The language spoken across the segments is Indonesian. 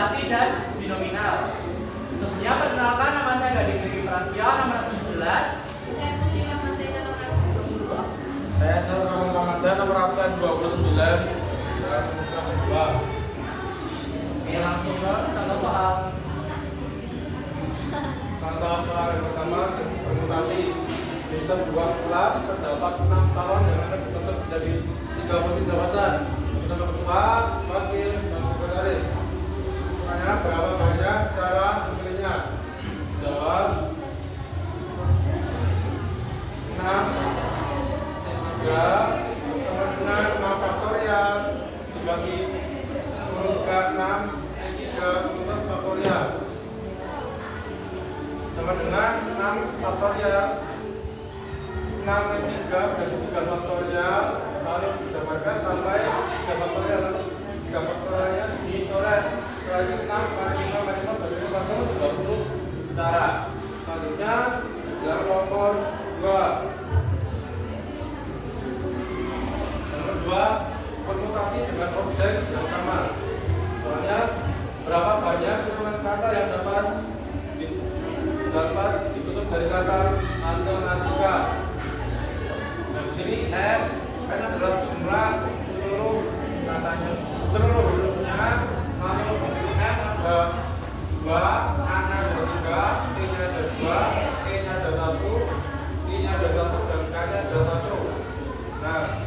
permutasi dan binominal. Sebelumnya perkenalkan, nama saya Gading Riki Prastio, nomor 17. Saya Putri, nama saya nomor 10. Saya Sarul Ramadan, nomor absen 29 dan kedua. Oke, langsung ke contoh soal. Contoh soal yang pertama, permutasi. Di sebuah kelas terdapat 6 calon yang akan dibentuk menjadi 3 posisi jabatan. Nomor ketua, wakil, dan sekretaris. Pertanyaan, berapa banyak cara memilihnya? Jawab 6 3 sama dengan 6 faktorial dibagi 10 ke 6 3 untuk faktorial sama dengan 6 faktorial 6 ke 3 dan 3 faktorial lalu dijabarkan sampai 3 faktorial 3 faktorialnya dicoret lagi 6 kali 5 kali 5 bagi 20 cara. Selanjutnya yang nomor 2. Nomor 2, permutasi dengan objek yang sama. Soalnya berapa banyak susunan kata yang dapat ditutup dari kata matematika. Nah, di sini F adalah jumlah seluruh katanya, seluruh hurufnya. Lalu di sini F ada 2, A-nya ada 3, T-nya ada 2, E-nya ada 1, I-nya ada 1, dan K-nya ada 1. Nah,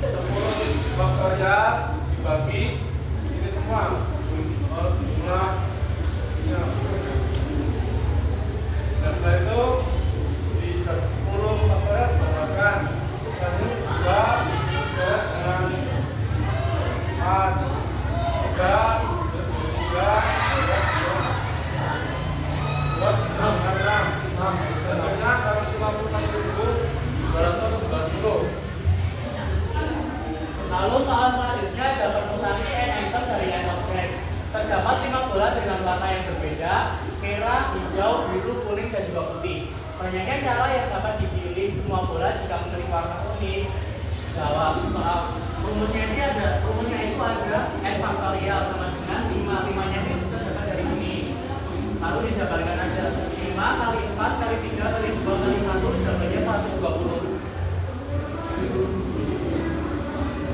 10 faktorial dibagi ini semua jumlah dan setelah itu di 10 faktorial ditambahkan 1, 2, 3, 4, 3, 6, hasilnya 151.290. Lalu soal selanjutnya ada permutasi n item dari n objek. Terdapat 5 bola dengan warna yang berbeda, merah, hijau, biru, kuning, dan juga putih. Banyaknya cara yang dapat dipilih semua bola jika memiliki warna kuning. Jawab soal rumusnya itu ada n faktorial sama dengan 5-5-nya itu terdapat dari ini. Lalu dijabarkan aja 5 kali 4 kali 3 kali 2 kali 1 jawabannya 120.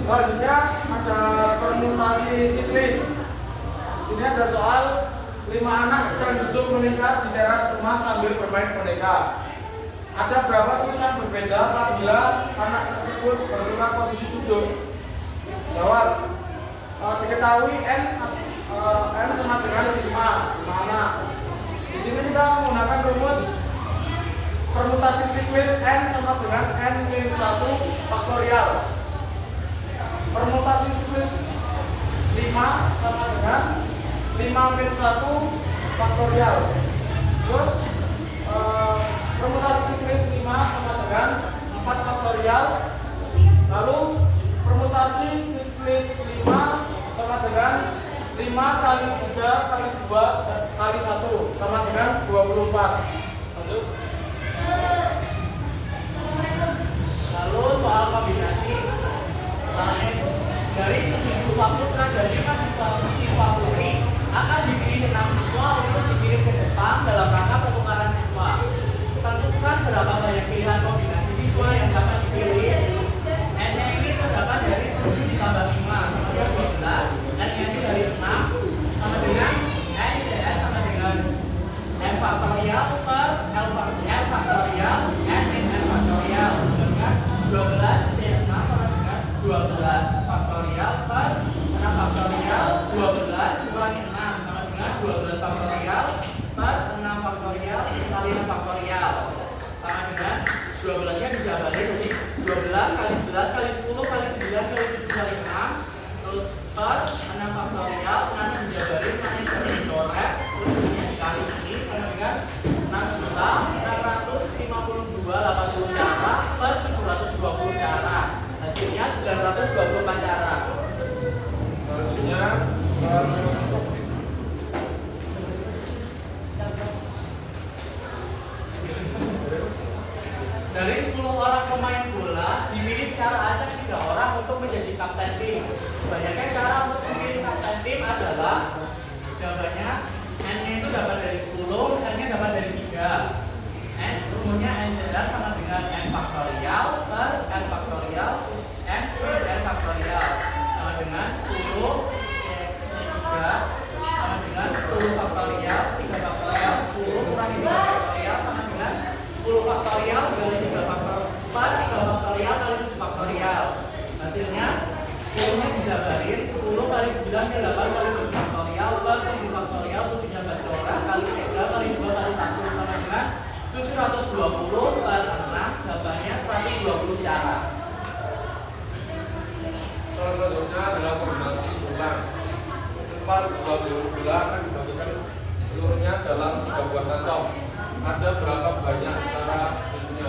Selanjutnya ada permutasi siklis. Di sini ada soal 5 anak sedang duduk melingkar di teras rumah sambil bermain boneka. Ada berapa susunan berbeda apabila anak tersebut bertukar posisi duduk? Jawab. Diketahui n sama dengan 5 anak. Di sini kita menggunakan rumus permutasi siklis n sama dengan n-1 faktorial. Permutasi siklis 5 sama dengan 5-1 faktorial. Terus permutasi siklis 5 sama dengan 4 faktorial. Lalu permutasi siklis 5 sama dengan 5 kali 3 kali 2 kali 1 sama dengan 24. Lanjut. Lalu soal kombinasi. Soalnya itu dari 7 siswa putra dan 5 siswa putri akan dipilih 6 siswa untuk dikirim ke Jepang dalam rangka pertukaran siswa. Tentukan berapa banyak pilihan kombinasi siswa yang dapat dipilih. N-nya ini terdapat dari 7 ditambah 5 sama dengan 12. N-nya itu dari 6 sama dengan N CN sama dengan N faktorial per L faktorial N faktorial dengan 12 C6 sama dengan 12 faktorial per 6 faktorial 12 kurangi 6 sama dengan 12 faktorial per 6 faktorial kali 6 faktorial sama dengan 12 nya dijabarin jadi 12 kali 11 kali 10 kali 9 kali 7 kali 6 terus per 6 faktorial nanti dijabarin nanti dicoret terus nanti dikali nanti sama dengan 6 juta 652 80 cara per 720 cara. Hasilnya 924 cara. Selanjutnya dari 10 orang pemain bola dimilih secara acak 3 orang untuk menjadi kapten tim. Banyaknya cara untuk memilih kapten tim adalah jawabannya n-nya itu dapat dari 10, n-nya dapat dari 3. N rumusnya n cedak sama dengan n faktorial per n faktorial n per n faktorial sama dengan 10 3 sama dengan 10 faktorial 3 faktorial 10 kurangi 3 faktorial sama dengan 10 faktorial kali 3 faktorial per 3 faktorial kali 7 faktorial. Hasilnya 10 nya dijabarin 10 kali 9 kali 8 kali 7 faktorial per 7 faktorial 7 nya baca orang kali 3 kali 2 kali 1 sama dengan 720 per 6 jawabannya 120 cara. Soal selanjutnya adalah kombinasi ulang. 4 bulan akan dimasukkan seluruhnya dalam 3 buah kantong. Ada berapa banyak cara bentuknya?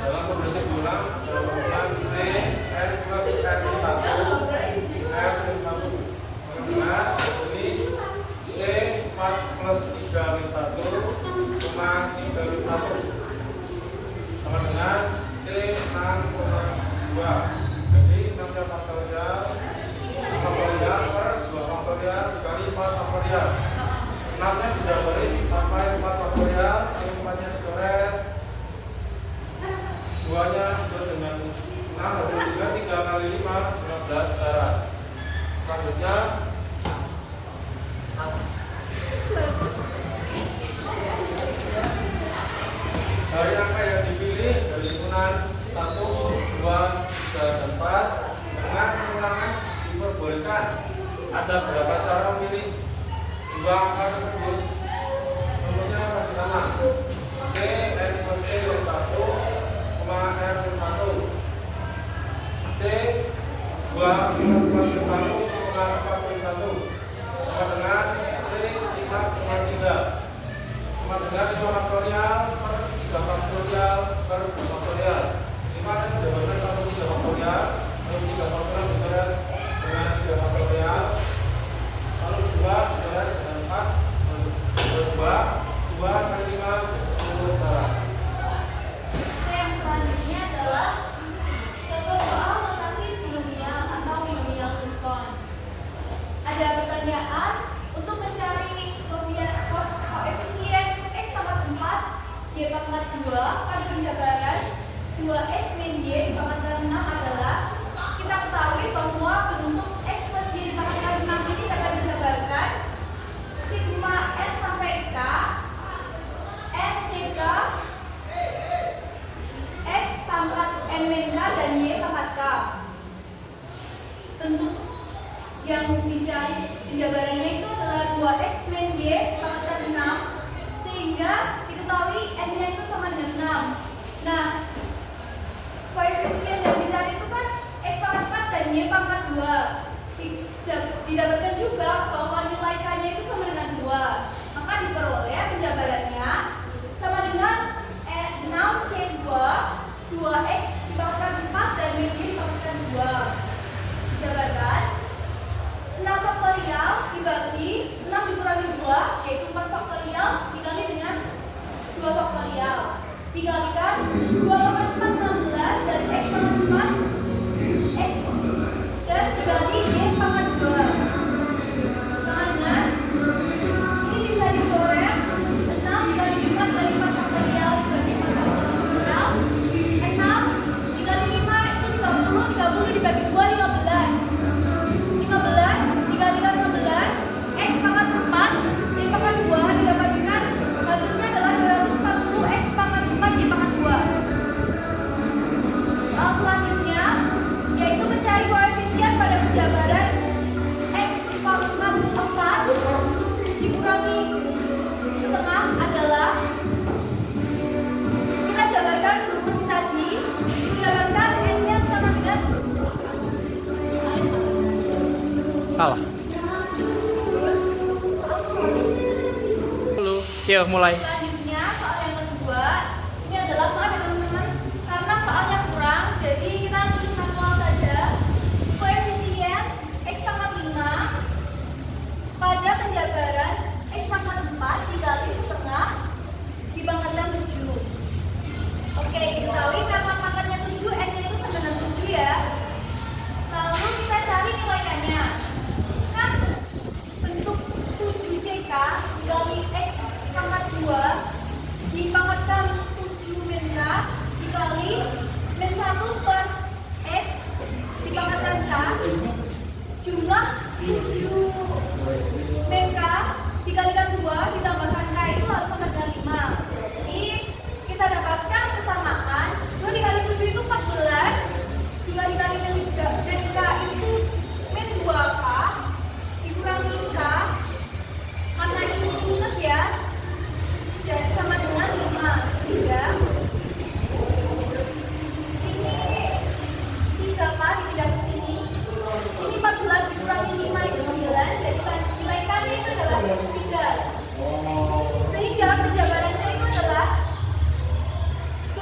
Dalam kombinasi ulang, dalam T n plus n 1 n 1 maka ini T 4 plus 3 min 1 cuma 3 min 1 sama dengan C 6,2. Jadi 6 faktorial per 2 faktorial dikali 4 faktorial. 6 nya dijabarin sampai 4 faktorial, 4 nya dicoret, 2 nya dengan 6 hasil 3 kali 5 15 cara. Selanjutnya dari angka yang dipilih dari hitungan 1, 2, 3, dan 4 dengan pengulangan diperbolehkan. Ada berapa cara memilih dua angka tersebut? Rumusnya masih sama. C n plus e dari 1, r plus 1. C 2 plus 1, r plus 1 sama dengan C 5,3 sama dengan 5 faktorial per 3 faktorial per 2 faktorial. 5 kan jawabannya sama 3 faktorial, lalu 3 faktorial dicoret dengan 3 faktorial, lalu 2 dicoret dengan 4, lalu 2 kali 5 10 cara. Yang selanjutnya adalah contoh soal notasi binomial atau binomial Newton. Ada pertanyaan untuk mencari koefisien x pangkat 4 y pangkat 2 pada penjabaran 2x min y dipangkatkan 6 adalah, kita ketahui bahwa bentuk x plus y dipangkatkan 6 ini dapat dijabarkan sigma n sampai k n ck x pangkat n min k dan y pangkat k. Bentuk yang dicari penjabarannya itu adalah 2x min y pangkatkan 6 sehingga diketahui n-nya itu sama dengan 6. Nah, koefisien yang dicari itu kan x pangkat 4 dan y pangkat 2. Didapatkan juga bahwa nilai k-nya itu sama dengan 2. Maka diperoleh penjabarannya sama dengan 6c2 2x dipangkatkan 4 dan y dipangkatkan 2. Dijabarkan 6 faktorial dibagi 6 dikurangi 2 yaitu 4 faktorial dikali dengan 2 faktorial dikalikan 2 pangkat 4 16 dan x pangkat 4 x dan dikali y pangkat 2 sama dengan ini bisa dicoret 6 dikali 4 dari 4 faktorial dibagi 4 faktorial 6 dikali 5 itu 30 dibagi 2 15 dikalikan 15 x pangkat 4 y pangkat 2 didapatkan hasilnya adalah 240 x pangkat 4 y pangkat 2. Soal selanjutnya yaitu mencari koefisien pada penjabaran x pangkat 4 dikurangi setengah adalah, kita jabarkan seperti tadi, didapatkan n-nya sama dengan Salah. Halo. Yuk mulai. Selanjutnya soal yang kedua, ini adalah maaf ya teman-teman, karena soalnya kurang, jadi kita tulis manual saja. Koefisien x pangkat 5 pada penjabaran x pangkat 4 dikali setengah dipangkatkan 7. Oke, diketahui karena pangkatnya 7, n-nya itu sama dengan 7 ya. jumlah 7 min K dikalikan 2 ditambahkan K itu harus sama dengan 5. Jadi kita dapatkan kesamaan 2 dikali 7 itu 14, 2 dikali min K itu min 2K dikurangi K karena ini minus ya, jadi sama dengan 5. Sehingga ini 3K dipindah ke sini. Ini 14 dikurangi 5 itu 9, jadi nilai K itu adalah 3. Sehingga penjabarannya itu adalah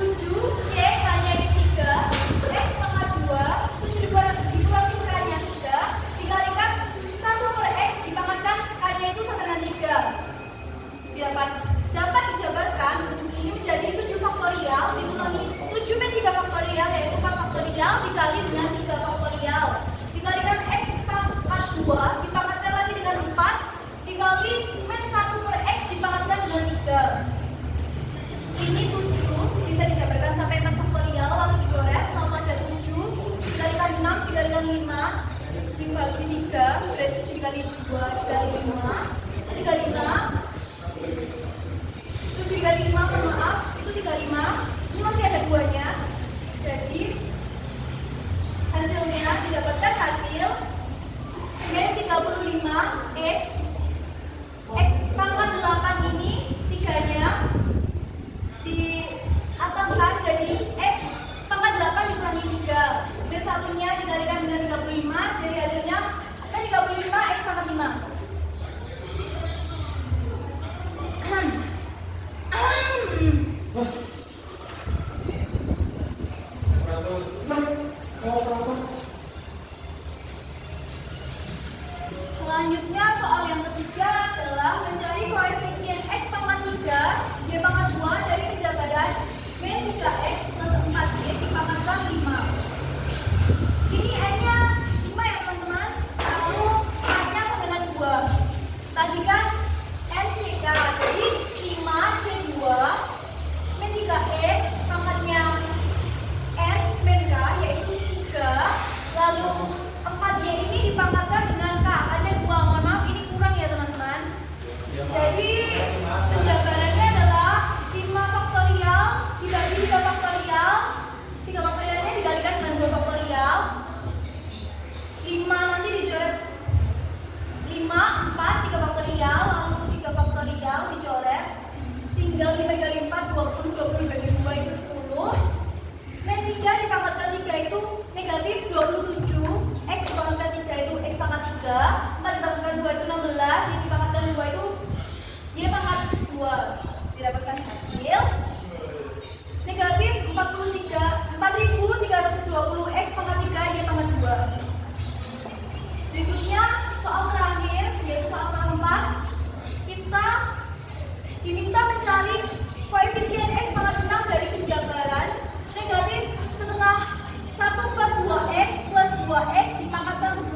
7 C K-nya itu 3, X pangkat 2, 7 dikurangi K-nya 3, dikalikan 1 per X dipangkatkan K-nya itu sama dengan 3. Dapat dijabarkan bentuk ini menjadi 7 faktorial dikurangi 7 min 3 faktorial, yaitu 4 faktorial dikali dengan 3 faktorial, dikalikan X pangkat 2 dipangkatkan lagi dengan 4 dikali min 1 per X dipangkatkan dengan 3. Ini 7 bisa dijabarkan sampai 4 faktorial, lalu dicoret, lalu ada 7 dikalikan 6 dikalikan 5 dibagi 3, berarti dikali 2 dikali 5 dikali 6 7 dikali 5, maaf, itu 35. Ini masih ada 2-nya. Jadi hasilnya didapatkan hasil min 35 X pangkat 8 ini 3-nya di ataskan jadi X pangkat 8 dikurangi 3. Min 1-nya dikalikan dengan 35, jadi hasilnya min 35 X pangkat 5. Selanjutnya soal yang ketiga adalah mencari koefisien X pangkat 3 Y pangkat 2 dari penjabaran min 3X plus 4Y dipangkatkan 5. Ini N-nya 5 ya teman-teman, lalu K-nya sama dengan 2. Tadi kan NCK, jadi 5C2 min 3X pangkatnya N min K yaitu 3, lalu 4Y ini dipangkatkan dengan K, hanya 2, mohon maaf ini kurang ya teman-teman. Jadi penjabarannya adalah 5 faktorial dibagi 3 faktorial, 3 faktorialnya dikalikan dengan 2 faktorial, 5 nanti dicoret 5, 4, 3 faktorial, lalu 3 faktorial dicoret, tinggal 5 dikali 4, 20, 20 dibagi 2 itu 10. Min 3 dipangkatkan 3 itu negatif 27, X dipangkatkan 3 itu X pangkat 3, 4 dipangkatkan 2 itu 16, Y dipangkatkan 2 itu Y pangkat 2. Didapatkan hasil negatif 4320 X pangkat 3 Y pangkat 2. Berikutnya soal terakhir, yaitu soal keempat. Kita diminta mencari koefisien X pangkat 6 dari penjabaran negatif setengah 1 per 2X plus 2X dipangkatkan 10.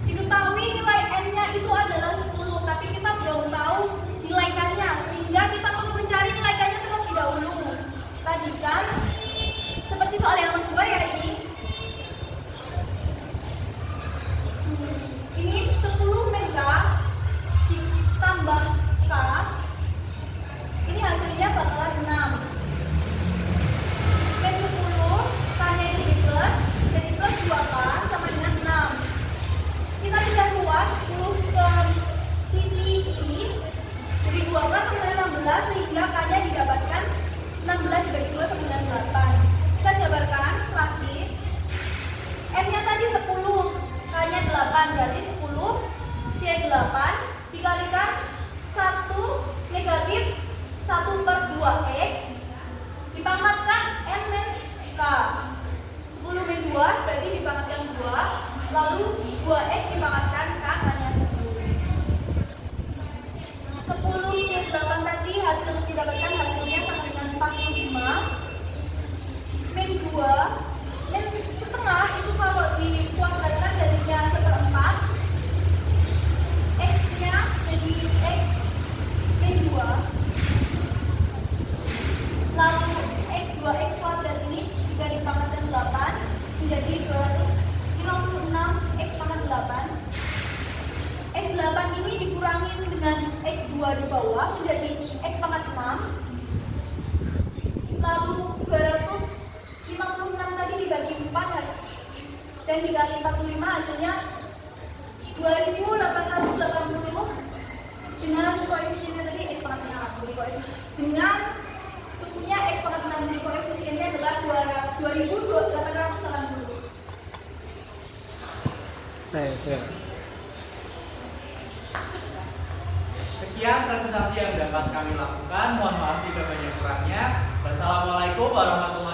Diketahui nilai N-nya itu adalah 10, tapi kita belum tahu nilai K-nya, sehingga kita perlu mencari nilai K-nya terlebih dahulu. Tadi kan seperti soal yang kedua ya ini. Ini 10 min K ditambah K, ini hasilnya bakalan 6. Min 10, K-nya ini plus, jadi plus 2K sama dengan 6. Kita sudah buat 10 ke sisi ini, jadi 2K sama dengan 16, sehingga K-nya didapatkan 16 dibagi 2 sama dengan 8. Kita jabarkan lagi. M-nya tadi 10, K-nya 8, berarti 10 C8 dikalikan 1 negatif 1 per 2X dipangkatkan M min K. 10 min 2 berarti dipangkatkan 2, lalu 2X dipangkatkan K hanya 10. 10 C8 tadi hasil didapatkan hasilnya sama dengan 45 min 2 min setengah itu kalau dikuadratkan jadinya 1/4, X-nya jadi X min 2, lalu X2X kuadrat ini jika dipangkatkan 8 menjadi 256 X hasilnya 2880 dengan koefisiennya tadi X pangkat 6 dengan sukunya X pangkat 6 jadi koefisiennya adalah 2880. Saya. Sekian presentasi yang dapat kami lakukan. Mohon maaf jika banyak kurangnya. Wassalamualaikum warahmatullahi wabarakatuh.